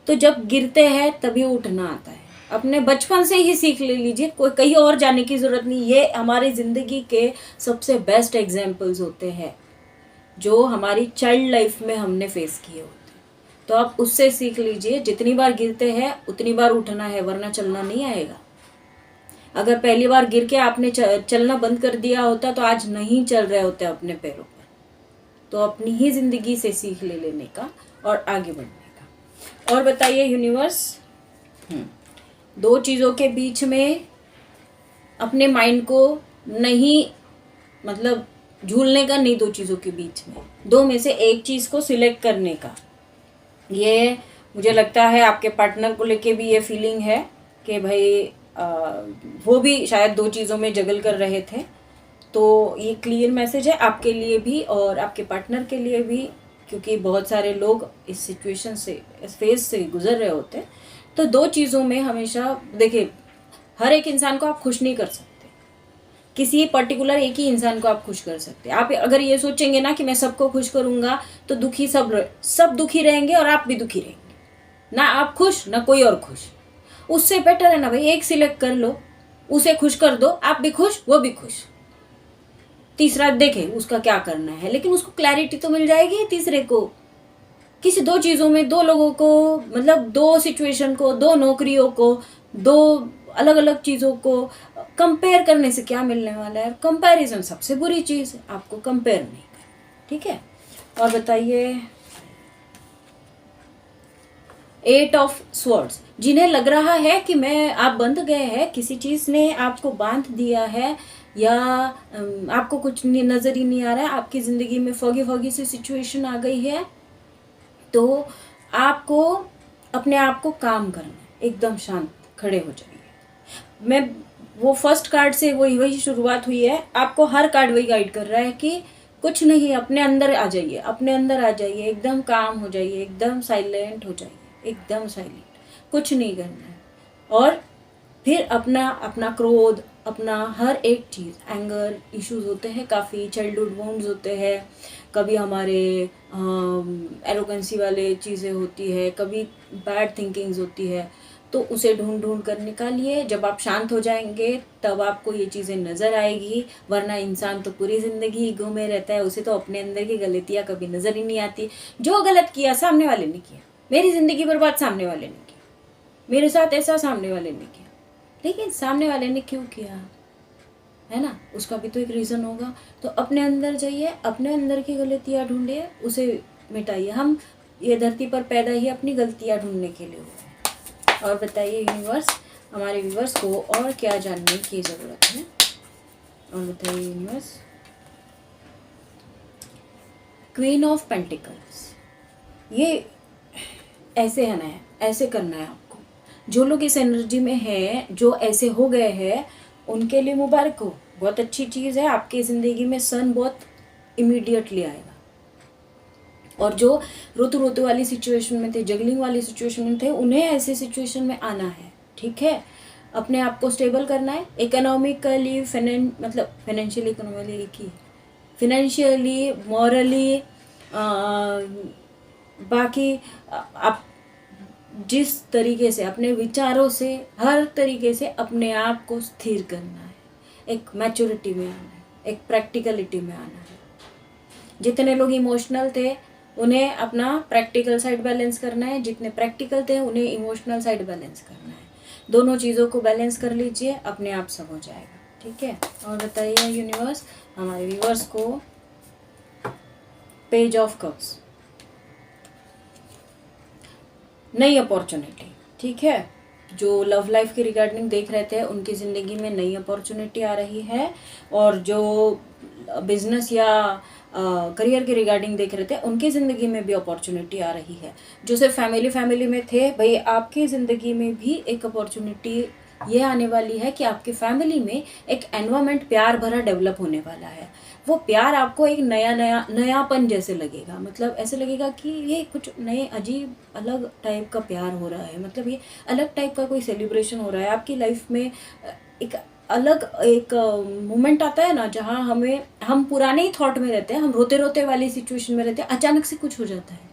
तो जब गिरते हैं तभी उठना आता है। अपने बचपन से ही सीख ले लीजिए, कोई कहीं और जाने की जरूरत नहीं। ये हमारी जिंदगी के सबसे बेस्ट एग्जाम्पल्स होते हैं जो हमारी चाइल्ड लाइफ में हमने फेस किए होते। तो आप उससे सीख लीजिए, जितनी बार गिरते हैं उतनी बार उठना है, वरना चलना नहीं आएगा। अगर पहली बार गिर के आपने चलना बंद कर दिया होता तो आज नहीं चल रहे होते अपने पैरों पर। तो अपनी ही जिंदगी से सीख ले लेने का और आगे बढ़ने का। और बताइए यूनिवर्स, 2 चीज़ों के बीच में अपने माइंड को नहीं, मतलब झूलने का नहीं, 2 चीज़ों के बीच में 2 में से एक चीज़ को सिलेक्ट करने का। ये मुझे लगता है आपके पार्टनर को लेके भी ये फीलिंग है कि भाई वो भी शायद 2 चीज़ों में जगल कर रहे थे। तो ये क्लियर मैसेज है आपके लिए भी और आपके पार्टनर के लिए भी, क्योंकि बहुत सारे लोग इस सिचुएशन से, इस फेज से गुजर रहे होते। तो 2 चीज़ों में हमेशा देखिए, हर एक इंसान को आप खुश नहीं कर सकते, किसी पर्टिकुलर एक ही इंसान को आप खुश कर सकते हैं। आप अगर ये सोचेंगे ना कि मैं सबको खुश करूंगा तो दुखी सब दुखी रहेंगे और आप भी दुखी रहेंगे, ना आप खुश ना कोई और खुश। उससे बेटर है ना भाई, एक सिलेक्ट कर लो, उसे खुश कर दो, आप भी खुश वो भी खुश। तीसरा देखे उसका क्या करना है, लेकिन उसको क्लैरिटी तो मिल जाएगी तीसरे को। किसी 2 चीज़ों में 2 लोगों को, मतलब 2 सिचुएशन को, 2 नौकरियों को, 2 अलग अलग चीज़ों को कंपेयर करने से क्या मिलने वाला है? कंपैरिजन सबसे बुरी चीज़ है, आपको कंपेयर नहीं करना, ठीक है। और बताइए 8 ऑफ स्वॉर्ड्स, जिन्हें लग रहा है कि मैं आप बंध गए हैं, किसी चीज़ ने आपको बांध दिया है या आपको कुछ नज़र ही नहीं आ रहा है, आपकी ज़िंदगी में फॉगी सी सिचुएशन आ गई है, तो आपको अपने आप को काम करना है, एकदम शांत खड़े हो जाइए। मैं वो फर्स्ट कार्ड से वही शुरुआत हुई है, आपको हर कार्ड वही गाइड कर रहा है कि कुछ नहीं, अपने अंदर आ जाइए, अपने अंदर आ जाइए, एकदम काम हो जाइए, एकदम साइलेंट हो जाइए, एकदम साइलेंट, कुछ नहीं करना है। और फिर अपना क्रोध, अपना हर एक चीज़, एंगर इश्यूज होते हैं, काफ़ी चाइल्डहुड वुंड्स होते हैं, कभी हमारे एरोगेंसी वाले चीज़ें होती है, कभी बैड थिंकिंग्स होती है, तो उसे ढूंढ कर निकालिए। जब आप शांत हो जाएंगे तब आपको ये चीज़ें नज़र आएगी, वरना इंसान तो पूरी ज़िंदगी ईगो में रहता है, उसे तो अपने अंदर की गलतियाँ कभी नज़र ही नहीं आती। जो गलत किया सामने वाले ने किया, मेरी ज़िंदगी बर्बाद सामने वाले ने किया, मेरे साथ ऐसा सामने वाले ने किया, लेकिन सामने वाले ने क्यों किया है ना, उसका भी तो एक रीज़न होगा। तो अपने अंदर जाइए, अपने अंदर की गलतियाँ ढूंढिए, उसे मिटाइए। हम ये धरती पर पैदा ही अपनी गलतियाँ ढूंढने के लिए हुए हैं। और बताइए यूनिवर्स, हमारे व्यूवर्स को और क्या जानने की ज़रूरत है? और बताइए यूनिवर्स। क्वीन ऑफ पेंटिकल्स, ये ऐसे है ना, ऐसे करना है आपको। जो लोग इस एनर्जी में है, जो ऐसे हो गए हैं, उनके लिए मुबारक हो, बहुत अच्छी चीज़ है। आपकी ज़िंदगी में सन बहुत इमीडिएटली आएगा। और जो ऋतु ऋतु वाली सिचुएशन में थे, जगलिंग वाली सिचुएशन में थे, उन्हें ऐसी सिचुएशन में आना है, ठीक है। अपने आप को स्टेबल करना है, इकोनॉमिकली, मतलब फाइनेंशियली, इकोनॉमिकली एक ही, फिनेंशियली, मॉरली, बाकी आप जिस तरीके से अपने विचारों से, हर तरीके से अपने आप को स्थिर करना है, एक मैच्योरिटी में आना है, एक प्रैक्टिकलिटी में आना है। जितने लोग इमोशनल थे उन्हें अपना प्रैक्टिकल साइड बैलेंस करना है, जितने प्रैक्टिकल थे उन्हें इमोशनल साइड बैलेंस करना है। दोनों चीज़ों को बैलेंस कर लीजिए, अपने आप सब हो जाएगा, ठीक है। और बताइए यूनिवर्स हमारे व्यूअर्स को पेज ऑफ कप्स, नई अपॉर्चुनिटी, ठीक है। जो लव लाइफ के रिगार्डिंग देख रहे थे उनकी ज़िंदगी में नई अपॉर्चुनिटी आ रही है, और जो बिजनेस या करियर के रिगार्डिंग देख रहे थे उनकी ज़िंदगी में भी अपॉर्चुनिटी आ रही है। जो सिर्फ फैमिली में थे, भाई आपकी ज़िंदगी में भी एक अपॉर्चुनिटी ये आने वाली है कि आपकी फैमिली में एक एनवायरनमेंट प्यार भरा डेवलप होने वाला है। वो प्यार आपको एक नयापन जैसे लगेगा, मतलब ऐसे लगेगा कि ये कुछ नए अजीब अलग टाइप का प्यार हो रहा है, मतलब ये अलग टाइप का कोई सेलिब्रेशन हो रहा है आपकी लाइफ में। एक अलग एक मोमेंट आता है ना, जहाँ हम पुराने ही थॉट में रहते हैं, हम रोते रोते वाली सिचुएशन में रहते हैं, अचानक से कुछ हो जाता है।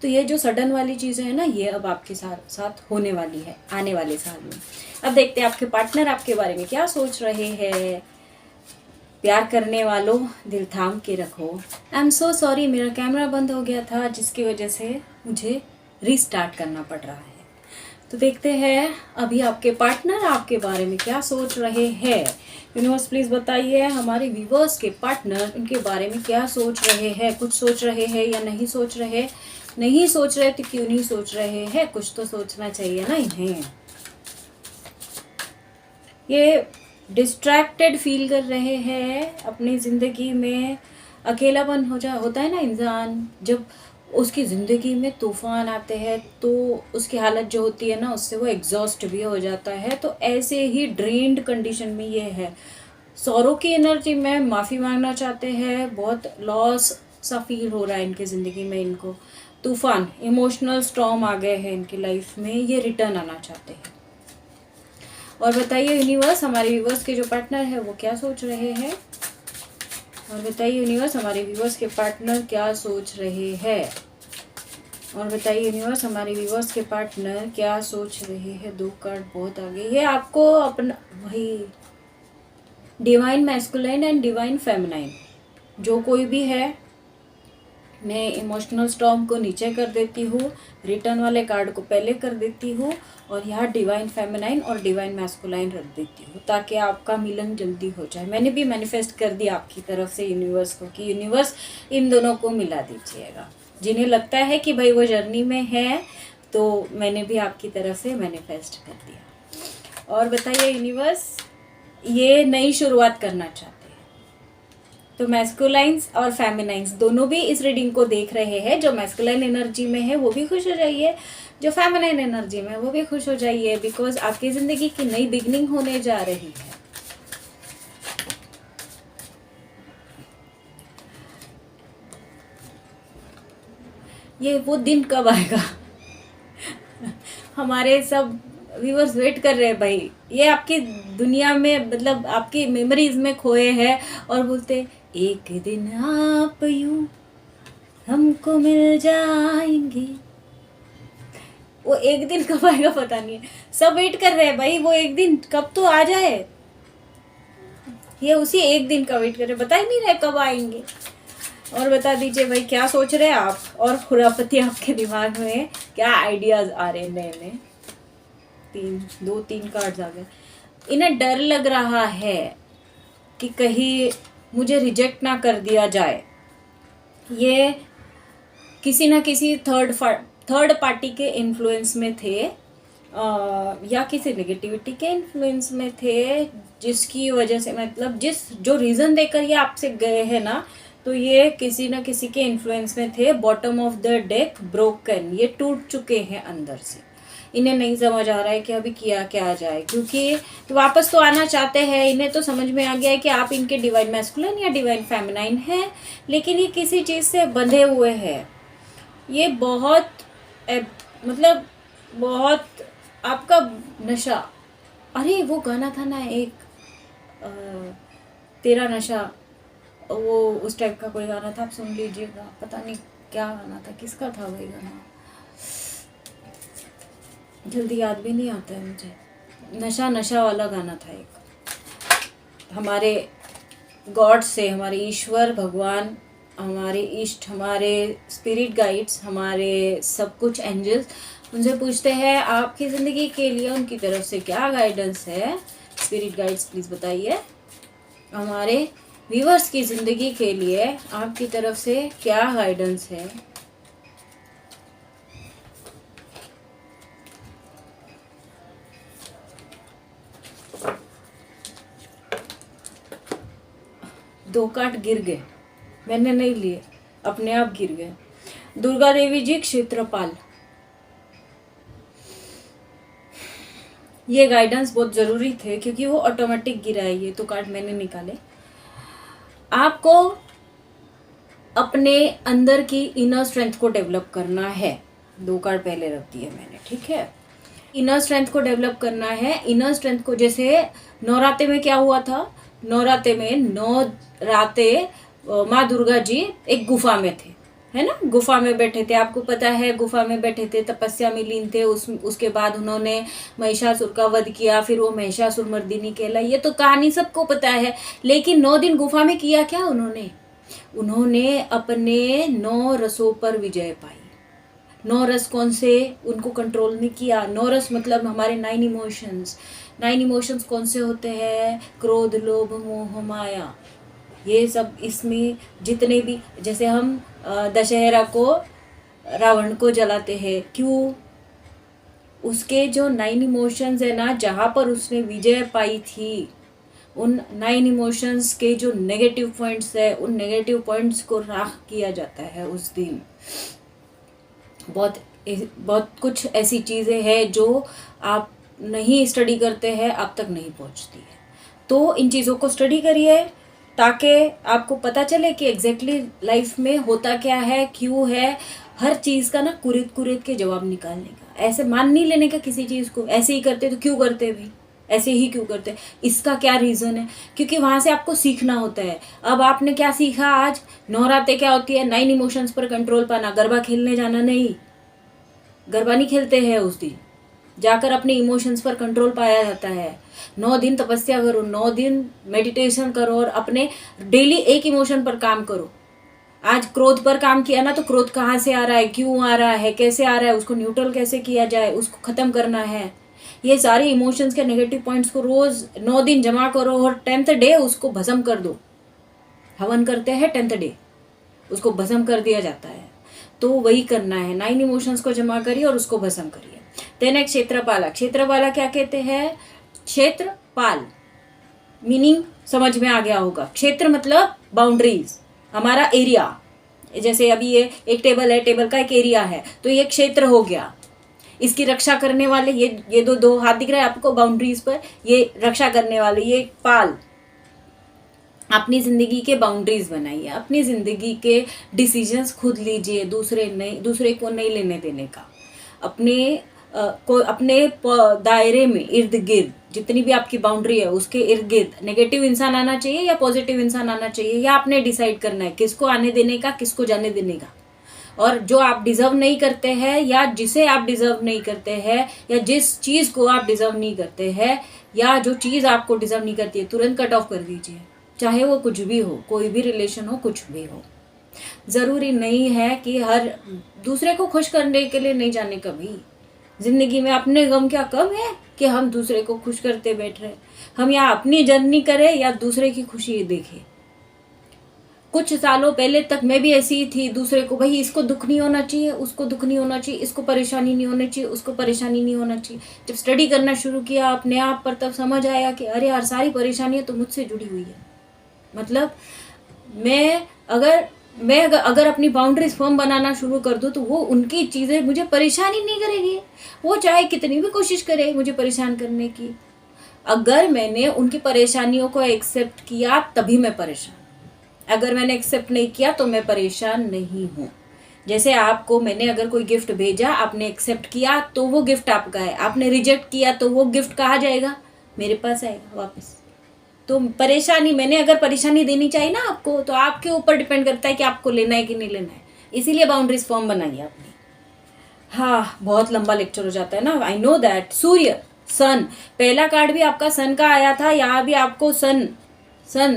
तो ये जो सडन वाली चीज़ें हैं ना, ये अब आपके साथ होने वाली है आने वाले साल में। अब देखते हैं आपके पार्टनर आपके बारे में क्या सोच रहे हैं। प्यार करने वालों दिल थाम के रखो। आई एम सो सॉरी, मेरा कैमरा बंद हो गया था जिसकी वजह से मुझे रीस्टार्ट करना पड़ रहा है। तो देखते हैं अभी आपके पार्टनर आपके बारे में क्या सोच रहे हैं। यूनिवर्स प्लीज़ बताइए हमारे व्यूवर्स के पार्टनर उनके बारे में क्या सोच रहे हैं। कुछ सोच रहे हैं या नहीं सोच रहे? नहीं सोच रहे तो क्यों नहीं सोच रहे हैं? कुछ तो सोचना चाहिए ना इन्हें। ये डिस्ट्रैक्टेड फील कर रहे हैं अपनी ज़िंदगी में। अकेलापन होता है ना इंसान, जब उसकी ज़िंदगी में तूफ़ान आते हैं तो उसकी हालत जो होती है ना, उससे वो एग्जॉस्ट भी हो जाता है। तो ऐसे ही ड्रेन्ड कंडीशन में ये है। सौरों की एनर्जी में माफ़ी मांगना चाहते हैं, बहुत लॉस सा फील हो रहा है इनकी ज़िंदगी में। इनको तूफ़ान, इमोशनल स्टॉर्म आ गए हैं इनकी लाइफ में, ये रिटर्न आना चाहते हैं। और बताइए यूनिवर्स हमारे व्यूवर्स के जो पार्टनर है वो क्या सोच रहे हैं। और बताइए यूनिवर्स हमारे व्यूवर्स के पार्टनर क्या सोच रहे हैं। और बताइए यूनिवर्स हमारे व्यूवर्स के पार्टनर क्या सोच रहे हैं। 2 कार्ड बहुत आगे। ये आपको अपना वही divine masculine and divine feminine, जो कोई भी है, मैं इमोशनल स्टॉर्म को नीचे कर देती हूँ, रिटर्न वाले कार्ड को पहले कर देती हूँ, और यहाँ डिवाइन फेमिनाइन और डिवाइन मैस्कुलाइन रख देती हूँ ताकि आपका मिलन जल्दी हो जाए। मैंने भी मैनिफेस्ट कर दिया आपकी तरफ से यूनिवर्स को कि यूनिवर्स इन दोनों को मिला दीजिएगा। जिन्हें लगता है कि भाई वो जर्नी में है, तो मैंने भी आपकी तरफ से मैनिफेस्ट कर दिया। और बताइए यूनिवर्स ये नई शुरुआत करना चाहते हैं, तो मैस्कुलाइंस और फेमिनाइंस दोनों भी इस रीडिंग को देख रहे हैं। जो मैस्कुलाइन एनर्जी में है वो भी खुश हो जाइए, जो फेमिनाइन एनर्जी में है वो भी खुश हो जाइए, बिकॉज आपकी ज़िंदगी की नई बिगनिंग होने जा रही है। ये वो दिन कब आएगा हमारे सब व्यूअर्स वेट कर रहे हैं भाई। ये आपकी दुनिया में, मतलब आपकी मेमोरीज में खोए हैं और बोलते एक दिन आप यूं हमको मिल जाएंगे। वो एक दिन कब आएगा पता नहीं है, सब वेट कर रहे हैं भाई। वो एक दिन कब तो आ जाए, ये उसी एक दिन का वेट कर रहे हैं, बता ही नहीं रहे कब आएंगे। और बता दीजिए भाई क्या सोच रहे हैं आप, और खुरापति आपके दिमाग में क्या आइडियाज आ रहे हैं नए नए। 2-3 कार्ड्स आ गए। इन्हें डर लग रहा है कि कहीं मुझे रिजेक्ट ना कर दिया जाए। ये किसी ना किसी थर्ड पार्टी के इन्फ्लुएंस में थे, या किसी नेगेटिविटी के इन्फ्लुएंस में थे, जिसकी वजह से, मतलब जो रीज़न देकर ये आपसे गए हैं ना, तो ये किसी न किसी के इन्फ्लुएंस में थे। Bottom of the deck broken, ये टूट चुके हैं अंदर से। इन्हें नहीं समझ आ रहा है कि अभी किया क्या जाए, क्योंकि तो वापस तो आना चाहते हैं। इन्हें तो समझ में आ गया है कि आप इनके डिवाइन मैस्कुलिन या डिवाइन फेमिनाइन हैं, लेकिन ये किसी चीज़ से बंधे हुए हैं। ये बहुत मतलब बहुत आपका नशा, अरे वो गाना था ना एक तेरा नशा, वो उस टाइप का कोई गाना था, आप सुन लीजिएगा। पता नहीं क्या गाना था, किसका था वही गाना, जल्दी याद भी नहीं आता है मुझे। नशा नशा वाला गाना था एक। हमारे गॉड से, हमारे ईश्वर भगवान, हमारे इष्ट, हमारे स्पिरिट गाइड्स, हमारे सब कुछ एंजल्स, उनसे पूछते हैं आपकी ज़िंदगी के लिए उनकी तरफ से क्या गाइडेंस है। स्पिरिट गाइड्स प्लीज़ बताइए। हमारे व्यूअर्स की ज़िंदगी के लिए आपकी तरफ से क्या गाइडेंस है। दो कार्ड गिर गए, मैंने नहीं लिए, अपने आप गिर गए। दुर्गा देवी जी क्षेत्रपाल, ये गाइडेंस बहुत ज़रूरी थे क्योंकि वो ऑटोमेटिक गिरा है। ये तो कार्ड मैंने निकाले। आपको अपने अंदर की इनर स्ट्रेंथ को डेवलप करना है। दो कार्ड पहले रख दिए मैंने, ठीक है। इनर स्ट्रेंथ को डेवलप करना है। इनर स्ट्रेंथ को, जैसे नवरात्रे में क्या हुआ था, नवरात्रे में 9 रातें माँ दुर्गा जी एक गुफा में थे, है ना, गुफा में बैठे थे। आपको पता है गुफा में बैठे थे, तपस्या में लीन थे। उसके बाद उन्होंने महिषासुर का वध किया, फिर वो महिषासुर मर्दिनी कहलाई। ये तो कहानी सबको पता है। लेकिन 9 दिन गुफा में किया क्या उन्होंने अपने 9 रसों पर विजय पाई। 9 रस कौन से, उनको कंट्रोल में किया। 9 रस मतलब हमारे 9 इमोशंस। 9 इमोशंस कौन से होते हैं, क्रोध, लोभ, मोह, माया, ये सब इसमें जितने भी, जैसे हम दशहरा को रावण को जलाते हैं, क्यों, उसके जो 9 इमोशंस है ना, जहाँ पर उसने विजय पाई थी, उन 9 इमोशंस के जो नेगेटिव पॉइंट्स है, उन नेगेटिव पॉइंट्स को राख किया जाता है उस दिन। बहुत कुछ ऐसी चीज़ें हैं जो आप नहीं स्टडी करते हैं, आप तक नहीं पहुंचती है। तो इन चीज़ों को स्टडी करिए ताकि आपको पता चले कि एग्जैक्टली लाइफ में होता क्या है, क्यों है। हर चीज़ का ना कुरेद के जवाब निकालने का, ऐसे मान नहीं लेने का किसी चीज़ को। ऐसे ही करते तो क्यों करते भाई, ऐसे ही क्यों करते, इसका क्या रीज़न है, क्योंकि वहाँ से आपको सीखना होता है। अब आपने क्या सीखा आज, नवरात्रे क्या होती है, 9 इमोशंस पर कंट्रोल पाना। गरबा खेलने जाना नहीं, गरबा नहीं खेलते हैं उस दिन, जाकर अपने इमोशंस पर कंट्रोल पाया जाता है। 9 दिन तपस्या करो, 9 दिन मेडिटेशन करो और अपने डेली एक इमोशन पर काम करो। आज क्रोध पर काम किया ना, तो क्रोध कहाँ से आ रहा है, क्यों आ रहा है, कैसे आ रहा है, उसको न्यूट्रल कैसे किया जाए, उसको खत्म करना है। ये सारे इमोशंस के नेगेटिव पॉइंट्स को रोज 9 दिन जमा करो और 10th डे उसको भस्म कर दो। हवन करते हैं 10th डे, उसको भस्म कर दिया जाता है। तो वही करना है, 9 इमोशंस को जमा करिए और उसको भस्म करिए। देन एक क्षेत्रपाला। क्षेत्रपाला क्या कहते हैं, क्षेत्रपाल मीनिंग समझ में आ गया होगा। क्षेत्र मतलब बाउंड्रीज, हमारा एरिया। जैसे अभी ये एक टेबल है, टेबल का एक एरिया है, तो ये क्षेत्र हो गया। इसकी रक्षा करने वाले ये दो हाथ दिख रहा है आपको बाउंड्रीज पर, ये रक्षा करने वाले, ये पाल। अपनी ज़िंदगी के बाउंड्रीज बनाइए, अपनी ज़िंदगी के डिसीजंस खुद लीजिए, दूसरे को नहीं लेने देने का। अपने दायरे में इर्द गिर्द जितनी भी आपकी बाउंड्री है, उसके इर्द गिर्द नेगेटिव इंसान आना चाहिए या पॉजिटिव इंसान आना चाहिए, या आपने डिसाइड करना है किसको आने देने का, किसको जाने देने का। और जो आप डिजर्व नहीं करते हैं, या जिसे आप डिजर्व नहीं करते हैं, या जिस चीज़ को आप डिजर्व नहीं करते हैं, या जो चीज़ आपको डिजर्व नहीं करती है, तुरंत कट ऑफ कर दीजिए। चाहे वो कुछ भी हो, कोई भी रिलेशन हो, कुछ भी हो। ज़रूरी नहीं है कि हर दूसरे को खुश करने के लिए नहीं जाने कभी। जिंदगी में अपने गम क्या कम है कि हम दूसरे को खुश करते बैठ रहे। हम या अपनी जर्नी करें या दूसरे की खुशी देखें। कुछ सालों पहले तक मैं भी ऐसी ही थी, दूसरे को भाई इसको दुख नहीं होना चाहिए, उसको दुख नहीं होना चाहिए, इसको परेशानी नहीं होनी चाहिए, उसको परेशानी नहीं होना चाहिए। जब स्टडी करना शुरू किया अपने आप पर, तब समझ आया कि अरे यार, सारी परेशानियां तो मुझसे जुड़ी हुई है। मतलब मैं अगर अपनी बाउंड्रीज फर्म बनाना शुरू कर दूँ तो वो उनकी चीज़ें मुझे परेशान ही नहीं करेगी। वो चाहे कितनी भी कोशिश करे मुझे परेशान करने की, अगर मैंने उनकी परेशानियों को एक्सेप्ट किया तभी मैं परेशान, अगर मैंने एक्सेप्ट नहीं किया तो मैं परेशान नहीं हूँ। जैसे आपको मैंने अगर कोई गिफ्ट भेजा, आपने एक्सेप्ट किया तो वो गिफ्ट आपका है, आपने रिजेक्ट किया तो वो गिफ्ट कहाँ जाएगा? मेरे पास आएगा वापस। तो परेशानी, मैंने अगर परेशानी देनी चाहिए ना आपको, तो आपके ऊपर डिपेंड करता है कि आपको लेना है कि नहीं लेना है। इसीलिए बाउंड्रीज फॉर्म बनाइए आपने। हाँ, बहुत लंबा लेक्चर हो जाता है ना, आई नो दैट। सूर्य, सन, पहला कार्ड भी आपका सन का आया था, यहाँ भी आपको सन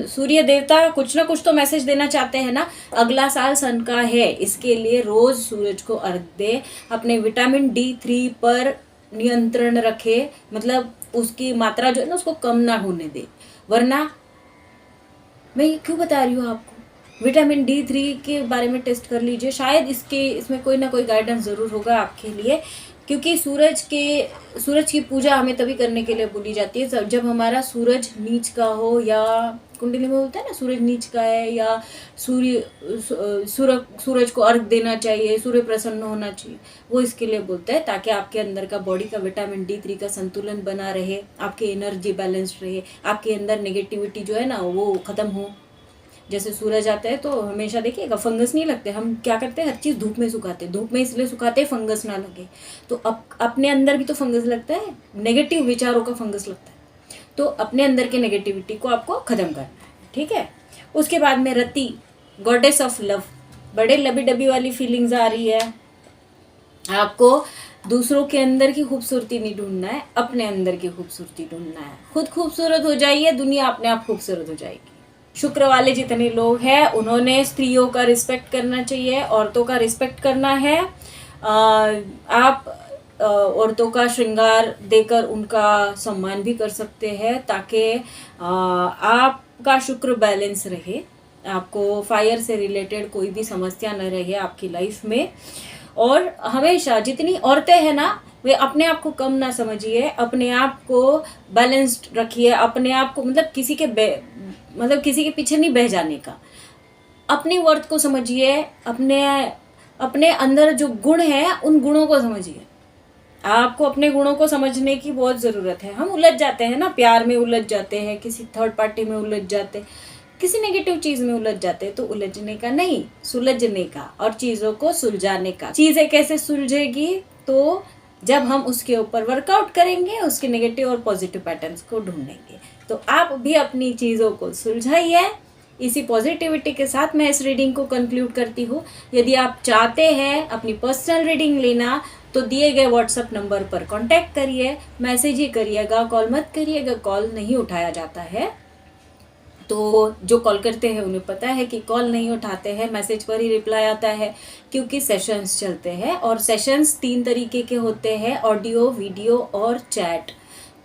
सूर्य देवता कुछ ना कुछ तो मैसेज देना चाहते हैं ना। अगला साल सन का है, इसके लिए रोज सूरज को अर्घ दे, अपने विटामिन D3 पर नियंत्रण रखे, मतलब उसकी मात्रा जो है ना उसको कम ना होने दे। वरना मैं ये क्यों बता रही हूँ आपको, विटामिन D3 के बारे में टेस्ट कर लीजिए, शायद इसमें कोई ना कोई गाइडेंस ज़रूर होगा आपके लिए। क्योंकि सूरज की पूजा हमें तभी करने के लिए बोली जाती है जब हमारा सूरज नीच का हो, या कुंडली में बोलता है ना सूरज नीच का है, या सूरज को अर्घ देना चाहिए, सूर्य प्रसन्न होना चाहिए। वो इसके लिए बोलता है ताकि आपके अंदर का बॉडी का विटामिन D3 का संतुलन बना रहे, आपकी एनर्जी बैलेंस्ड रहे, आपके अंदर नेगेटिविटी जो है ना वो ख़त्म हो। जैसे सूरज आता है तो हमेशा देखिएगा फंगस नहीं लगते, हम क्या करते हैं हर चीज़ धूप में सुखाते हैं, धूप में इसलिए सुखाते हैं फंगस ना लगे। तो अपने अंदर भी तो फंगस लगता है, नेगेटिव विचारों का फंगस लगता है। तो अपने अंदर के नेगेटिविटी को आपको ख़त्म करना है, ठीक है। उसके बाद में रति, गॉडेस ऑफ लव, बड़े लबी डबी वाली फीलिंग्स आ रही है आपको। दूसरों के अंदर की खूबसूरती नहीं ढूंढना है, अपने अंदर की खूबसूरती ढूंढना है। खुद खूबसूरत हो जाइए, दुनिया अपने आप खूबसूरत हो जाएगी। शुक्र वाले जितने लोग हैं उन्होंने स्त्रियों का रिस्पेक्ट करना चाहिए, औरतों का रिस्पेक्ट करना है। आप औरतों का श्रृंगार देकर उनका सम्मान भी कर सकते हैं, ताकि आपका शुक्र बैलेंस रहे, आपको फायर से रिलेटेड कोई भी समस्या न रहे आपकी लाइफ में। और हमेशा जितनी औरतें हैं ना, वे अपने आप को कम ना समझिए, अपने आप को बैलेंस्ड रखिए, अपने आप को मतलब किसी के पीछे नहीं बह जाने का। अपनी वर्थ को समझिए, अपने अंदर जो गुण है उन गुणों को समझिए। आपको अपने गुणों को समझने की बहुत ज़रूरत है। हम उलझ जाते हैं ना, प्यार में उलझ जाते हैं, किसी थर्ड पार्टी में उलझ जाते हैं, किसी नेगेटिव चीज़ में उलझ जाते हैं। तो उलझने का नहीं, सुलझने का और चीज़ों को सुलझाने का। चीज़ें कैसे सुलझेगी? तो जब हम उसके ऊपर वर्कआउट करेंगे, उसके नेगेटिव और पॉजिटिव पैटर्न्स को ढूंढेंगे। तो आप भी अपनी चीज़ों को सुलझाइए। इसी पॉजिटिविटी के साथ मैं इस रीडिंग को कंक्लूड करती हूँ। यदि आप चाहते हैं अपनी पर्सनल रीडिंग लेना तो दिए गए व्हाट्सएप नंबर पर कांटेक्ट करिए, मैसेज ही करिएगा, कॉल मत करिएगा, कॉल नहीं उठाया जाता है। तो जो कॉल करते हैं उन्हें पता है कि कॉल नहीं उठाते हैं, मैसेज पर ही रिप्लाई आता है, क्योंकि सेशंस चलते हैं। और सेशंस 3 तरीके के होते हैं, ऑडियो, वीडियो और चैट।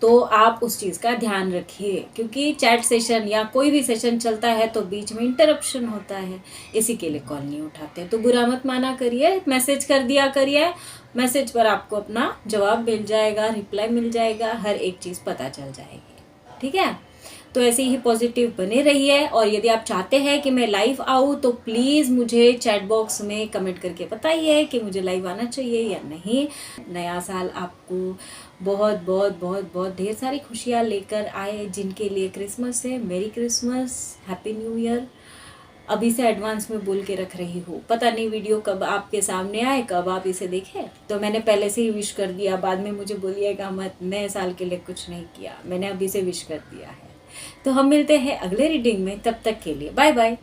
तो आप उस चीज़ का ध्यान रखिए, क्योंकि चैट सेशन या कोई भी सेशन चलता है तो बीच में इंटरप्शन होता है, इसी के लिए कॉल नहीं उठाते। तो बुरा मत माना करिए, मैसेज कर दिया करिए, मैसेज पर आपको अपना जवाब मिल जाएगा, रिप्लाई मिल जाएगा, हर एक चीज़ पता चल जाएगी, ठीक है। तो ऐसे ही पॉजिटिव बने रहिए। और यदि आप चाहते हैं कि मैं लाइव आऊँ तो प्लीज़ मुझे चैट बॉक्स में कमेंट करके बताइए कि मुझे लाइव आना चाहिए या नहीं। नया साल आपको बहुत बहुत बहुत बहुत ढेर सारी खुशियाँ लेकर आए। जिनके लिए क्रिसमस है, मेरी क्रिसमस, हैप्पी न्यू ईयर अभी से एडवांस में बोल के रख रही हूँ। पता नहीं वीडियो कब आपके सामने आए, कब आप इसे देखें, तो मैंने पहले से ही विश कर दिया, बाद में मुझे बोलिएगा मत नए साल के लिए कुछ नहीं किया, मैंने अभी से विश कर दिया है। तो हम मिलते हैं अगले रीडिंग में, तब तक के लिए बाय बाय।